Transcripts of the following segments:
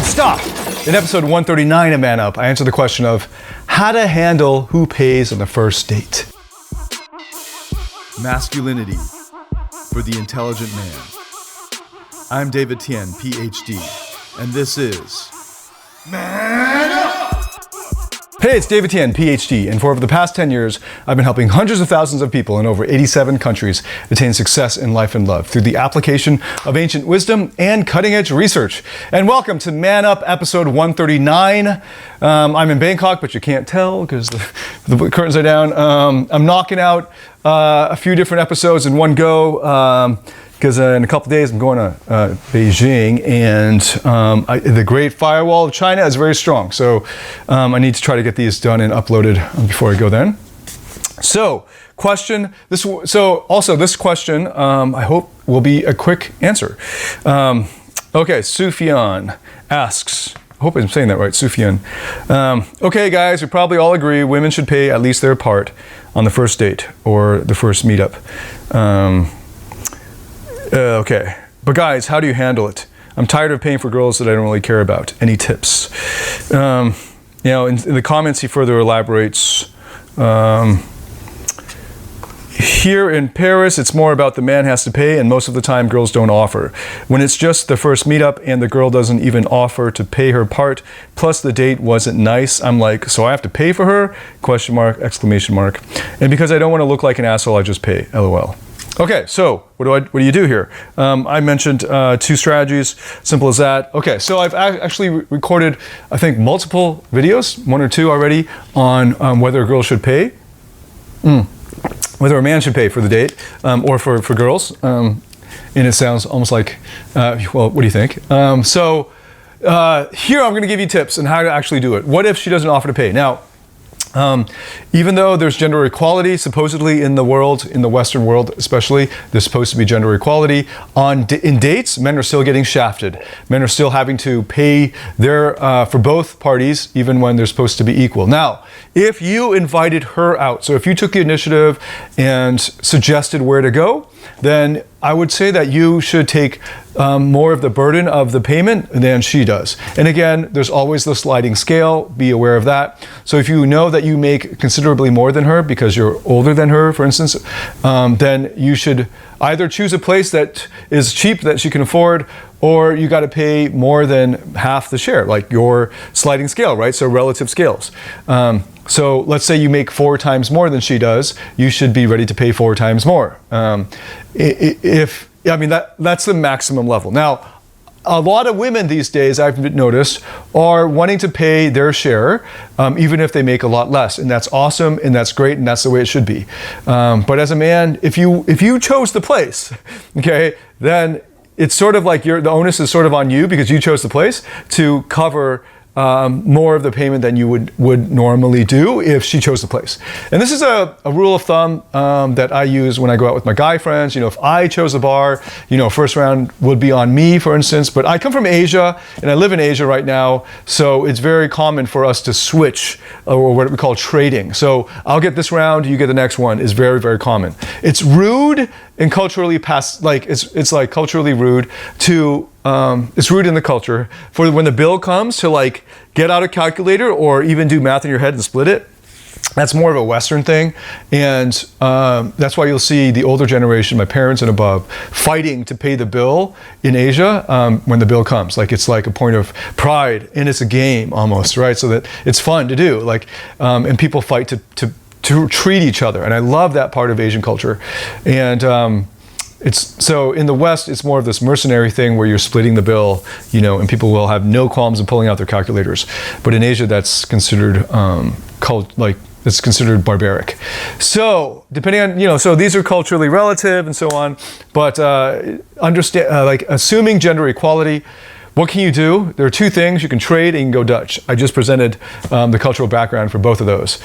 Stop! In episode 139 of Man Up, I answered the question of how to handle who pays on the first date. Masculinity for the intelligent man. I'm David Tian, Ph.D., and this is Man Up! Hey, it's David Tian, Ph.D., and for over the past 10 years, I've been helping hundreds of thousands of people in over 87 countries attain success in life and love through the application of ancient wisdom and cutting-edge research. And welcome to Man Up, episode 139. I'm in Bangkok, but you can't tell because the curtains are down. I'm knocking out a few different episodes in one go. Because in a couple days I'm going to Beijing, and the Great Firewall of China is very strong. So I need to try to get these done and uploaded before I go then. So this question I hope will be a quick answer. Okay, Sufyan asks, I hope I'm saying that right, Sufyan. Okay guys, we probably all agree women should pay at least their part on the first date or the first meetup. Okay, but guys, how do you handle it? I'm tired of paying for girls that I don't really care about. Any tips? In the comments he further elaborates, here in Paris, it's more about the man has to pay, and most of the time girls don't offer. When it's just the first meetup and the girl doesn't even offer to pay her part, plus the date wasn't nice, I'm like, so I have to pay for her? Question mark, exclamation mark. And because I don't want to look like an asshole, I just pay, LOL. Okay, so what do you do here? I mentioned two strategies, simple as that. Okay, so I've actually recorded, I think, multiple videos, one or two already, on whether a girl should pay, whether a man should pay for the date, or for girls. And it sounds almost like, well, what do you think? Here I'm going to give you tips on how to actually do it. What if she doesn't offer to pay? Now, even though there's gender equality supposedly in the world, in the Western world especially, there's supposed to be gender equality, in dates, men are still getting shafted. Men are still having to pay for both parties, even when they're supposed to be equal. Now, if you invited her out, so if you took the initiative and suggested where to go, then I would say that you should take more of the burden of the payment than she does. And again, there's always the sliding scale, be aware of that. So if you know that you make considerably more than her because you're older than her, for instance, then you should either choose a place that is cheap that she can afford, or you got to pay more than half the share, like your sliding scale, right? So relative scales. So let's say you make 4 times more than she does, you should be ready to pay 4 times more. That's the maximum level. Now, a lot of women these days, I've noticed, are wanting to pay their share, even if they make a lot less. And that's awesome, and that's great, and that's the way it should be. But as a man, if you chose the place, okay, then it's sort of like the onus is sort of on you because you chose the place to cover more of the payment than you would normally do if she chose the place. And this is a rule of thumb that I use when I go out with my guy friends. If I chose the bar, first round would be on me, for instance. But I come from Asia, and I live in Asia right now, so it's very common for us to switch, or what we call trading. So I'll get this round, you get the next one, is very, very common. It's rude and culturally it's like culturally rude to it's rude in the culture for when the bill comes to get out a calculator or even do math in your head and split it. That's more of a Western thing, and that's why you'll see the older generation, my parents and above, fighting to pay the bill in Asia when the bill comes. It's like a point of pride, and it's a game almost, right? So that it's fun to do. And people fight to treat each other, and I love that part of Asian culture. And so in the West, it's more of this mercenary thing where you're splitting the bill, and people will have no qualms in pulling out their calculators. But in Asia, that's considered it's considered barbaric. So depending on, so these are culturally relative and so on. But assuming gender equality, what can you do? There are 2 things. You can trade and you can go Dutch. I just presented the cultural background for both of those.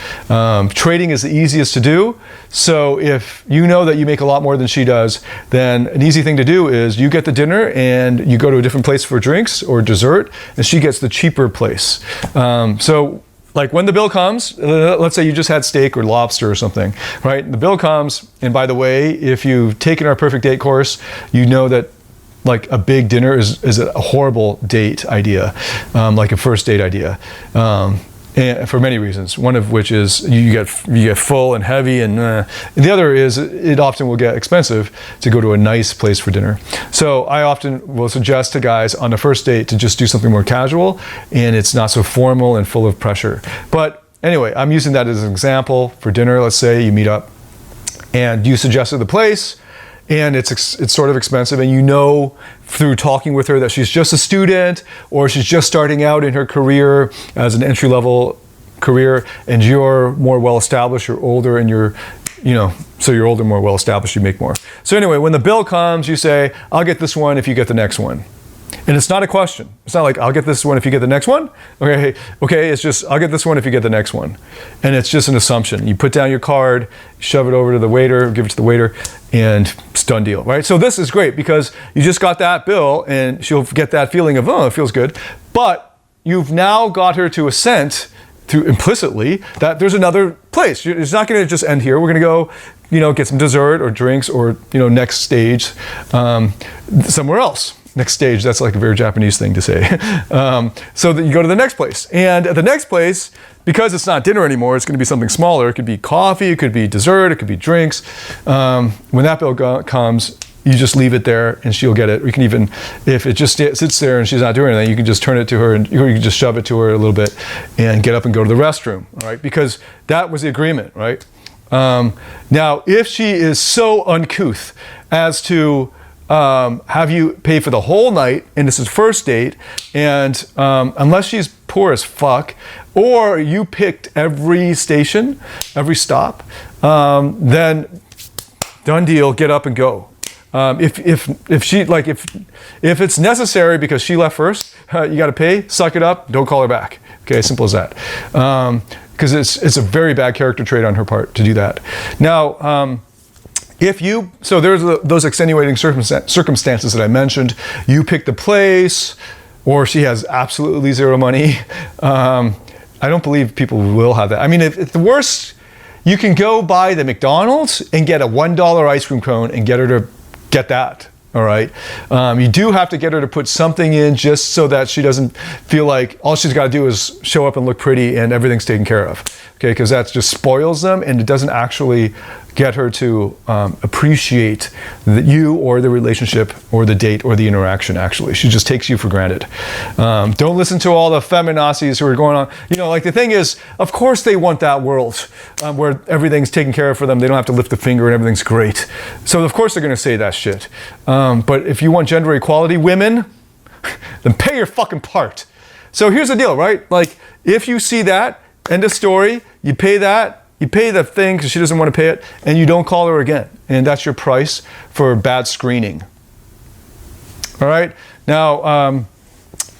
Trading is the easiest to do. So if you know that you make a lot more than she does, then an easy thing to do is you get the dinner and you go to a different place for drinks or dessert, and she gets the cheaper place. When the bill comes, let's say you just had steak or lobster or something, right? The bill comes, and by the way, if you've taken our Perfect Date course, you know that like a big dinner is a horrible date idea, like a first date idea. And for many reasons, one of which is you get full and heavy, and the other is it often will get expensive to go to a nice place for dinner. So I often will suggest to guys on the first date to just do something more casual, and it's not so formal and full of pressure. But anyway, I'm using that as an example for dinner. Let's say you meet up and you suggested the place, and it's sort of expensive, and you know through talking with her that she's just a student or she's just starting out in her career as an entry-level career, and you're more well-established, you're older, and so you're older, more well-established, you make more. So anyway, when the bill comes, you say, I'll get this one if you get the next one. And it's not a question. It's not like, I'll get this one if you get the next one. Okay, it's just, I'll get this one if you get the next one. And it's just an assumption. You put down your card, shove it over to the waiter, give it to the waiter, and it's done deal, right? So this is great because you just got that bill and she'll get that feeling of, oh, it feels good. But you've now got her to assent through implicitly that there's another place. It's not going to just end here. We're going to go, get some dessert or drinks or, next stage somewhere else. Next stage, that's like a very Japanese thing to say. So that you go to the next place. And at the next place, because it's not dinner anymore, it's going to be something smaller. It could be coffee, it could be dessert, it could be drinks. When that bill comes, you just leave it there and she'll get it. We can even, if it just sits there and she's not doing anything, you can just turn it to her and you can just shove it to her a little bit and get up and go to the restroom, all right? Because that was the agreement, right? Now, if she is so uncouth as to have you pay for the whole night, and this is first date, and unless she's poor as fuck, or you picked every station, every stop, then done deal, get up and go. If it's necessary because she left first, you got to pay, suck it up, don't call her back. Okay, simple as that. Because it's a very bad character trait on her part to do that. Now, so there's those extenuating circumstances that I mentioned. You pick the place, or she has absolutely zero money. I don't believe people will have that. I mean, if the worst, you can go buy the McDonald's and get a $1 ice cream cone and get her to get that. All right. You do have to get her to put something in just so that she doesn't feel like all she's got to do is show up and look pretty and everything's taken care of. Okay, because that just spoils them and it doesn't actually get her to appreciate you or the relationship or the date or the interaction, actually. She just takes you for granted. Don't listen to all the feminazis who are going on. Like the thing is, of course they want that world where everything's taken care of for them. They don't have to lift a finger and everything's great. So of course they're going to say that shit. But if you want gender equality, women, then pay your fucking part. So here's the deal, right? Like if you see that, end of story, you pay that, you pay the thing because she doesn't want to pay it, and you don't call her again. And that's your price for bad screening. All right? Now,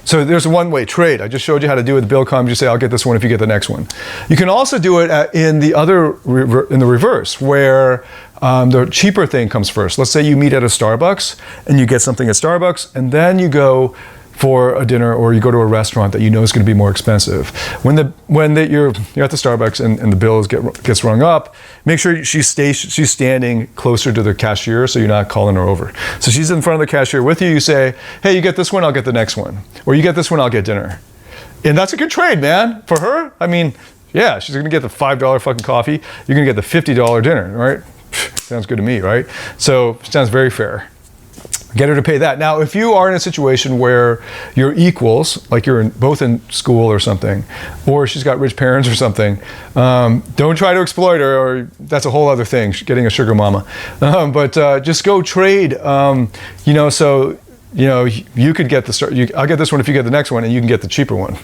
so there's a one-way trade. I just showed you how to do it. The bill comes, you say, I'll get this one if you get the next one. You can also do it in the reverse, where the cheaper thing comes first. Let's say you meet at a Starbucks, and you get something at Starbucks, and then you go for a dinner, or you go to a restaurant that you know is going to be more expensive. When you're at the Starbucks and the bill gets rung up, make sure she's standing closer to the cashier so you're not calling her over. So she's in front of the cashier with you. You say, hey, you get this one, I'll get the next one. Or you get this one, I'll get dinner. And that's a good trade, man. For her, I mean, yeah, she's going to get the $5 fucking coffee. You're going to get the $50 dinner, right? Sounds good to me, right? So sounds very fair. Get her to pay that. Now, if you are in a situation where you're equals, like you're both in school or something, or she's got rich parents or something, don't try to exploit her, or that's a whole other thing, getting a sugar mama. But just go trade, so, you could get I'll get this one if you get the next one, and you can get the cheaper one.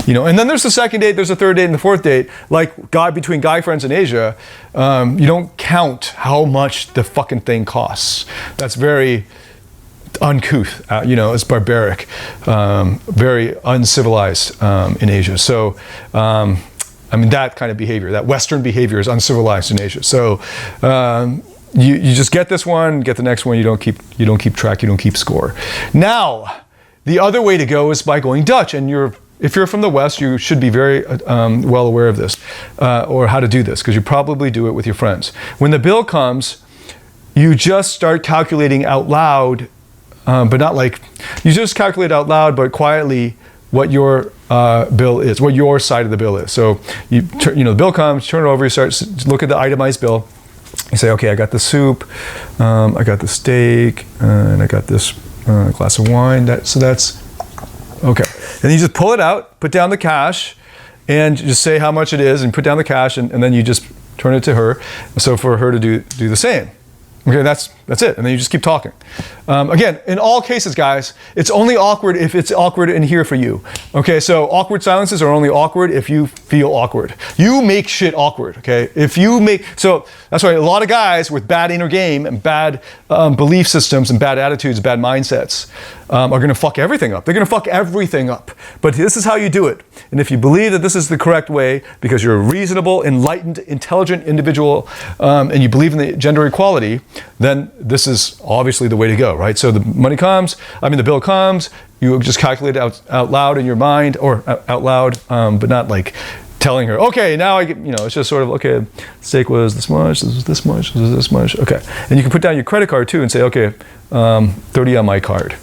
And then there's the second date, there's the third date, and the fourth date. Like between guy friends in Asia, you don't count how much the fucking thing costs. That's very uncouth, it's barbaric, very uncivilized in Asia. So, that kind of behavior, that Western behavior is uncivilized in Asia. So, you just get this one, get the next one. You don't keep track, you don't keep score. Now, the other way to go is by going Dutch, and if you're from the West, you should be very well aware of this, or how to do this, because you probably do it with your friends. When the bill comes, you just start calculating out loud but not like, you just calculate out loud, but quietly what your bill is, what your side of the bill is. So the bill comes, turn it over, you start to look at the itemized bill. You say, okay, I got the soup, I got the steak, and I got this glass of wine. So that's okay. And you just pull it out, put down the cash, and just say how much it is, and put down the cash, and then you just turn it to her. So for her to do the same. Okay, that's it, and then you just keep talking. Again, in all cases, guys, it's only awkward if it's awkward in here for you. Okay, so awkward silences are only awkward if you feel awkward. You make shit awkward, okay? So that's why a lot of guys with bad inner game and bad belief systems and bad attitudes, bad mindsets are gonna fuck everything up. They're gonna fuck everything up. But this is how you do it. And if you believe that this is the correct way, because you're a reasonable, enlightened, intelligent individual, and you believe in the gender equality, then this is obviously the way to go, right? So the bill comes, you just calculate it out loud in your mind, or out loud, but not like telling her, okay, now I get, it's just sort of, okay, steak was this much, this was this much, this was this much, okay. And you can put down your credit card too and say, okay, 30 on my card.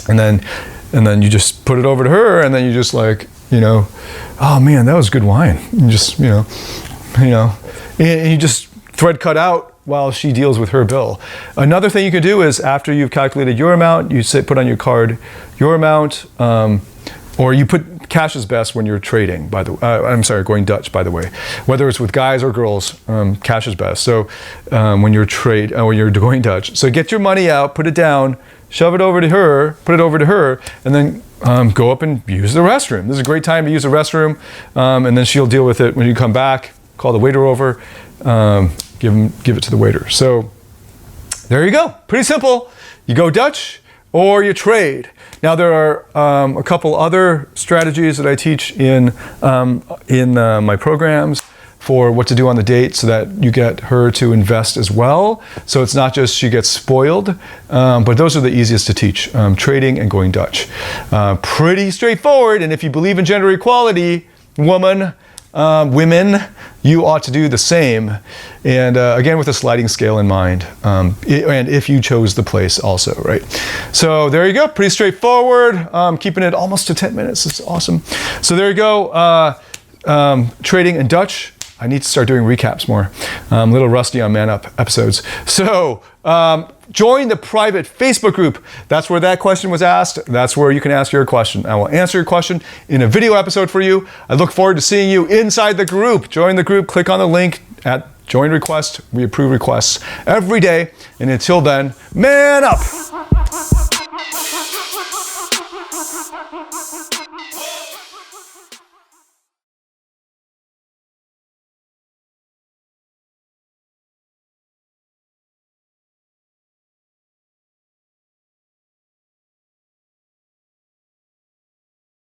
And then you just put it over to her, and then you just like, oh man, that was good wine. You just, and you just thread cut out while she deals with her bill. Another thing you can do is, after you've calculated your amount, you put on your card your amount, or you put cash is best when you're trading, going Dutch, by the way. Whether it's with guys or girls, cash is best. So when you're going Dutch. So get your money out, put it down, shove it over to her, put it over to her, and then go up and use the restroom. This is a great time to use the restroom, and then she'll deal with it when you come back. Call the waiter over, give it to the waiter. So there you go. Pretty simple. You go Dutch or you trade. Now there are a couple other strategies that I teach in my programs for what to do on the date, so that you get her to invest as well. So it's not just she gets spoiled, but those are the easiest to teach, trading and going Dutch. Pretty straightforward, and if you believe in gender equality, women, you ought to do the same. And again, with a sliding scale in mind, and if you chose the place also, right? So there you go, pretty straightforward, keeping it almost to 10 minutes, it's awesome. So there you go, trading in Dutch. I need to start doing recaps more. I'm a little rusty on Man Up episodes. So join the private Facebook group. That's where that question was asked. That's where you can ask your question. I will answer your question in a video episode for you. I look forward to seeing you inside the group. Join the group, click on the link at Join Request. We approve requests every day. And until then, man up!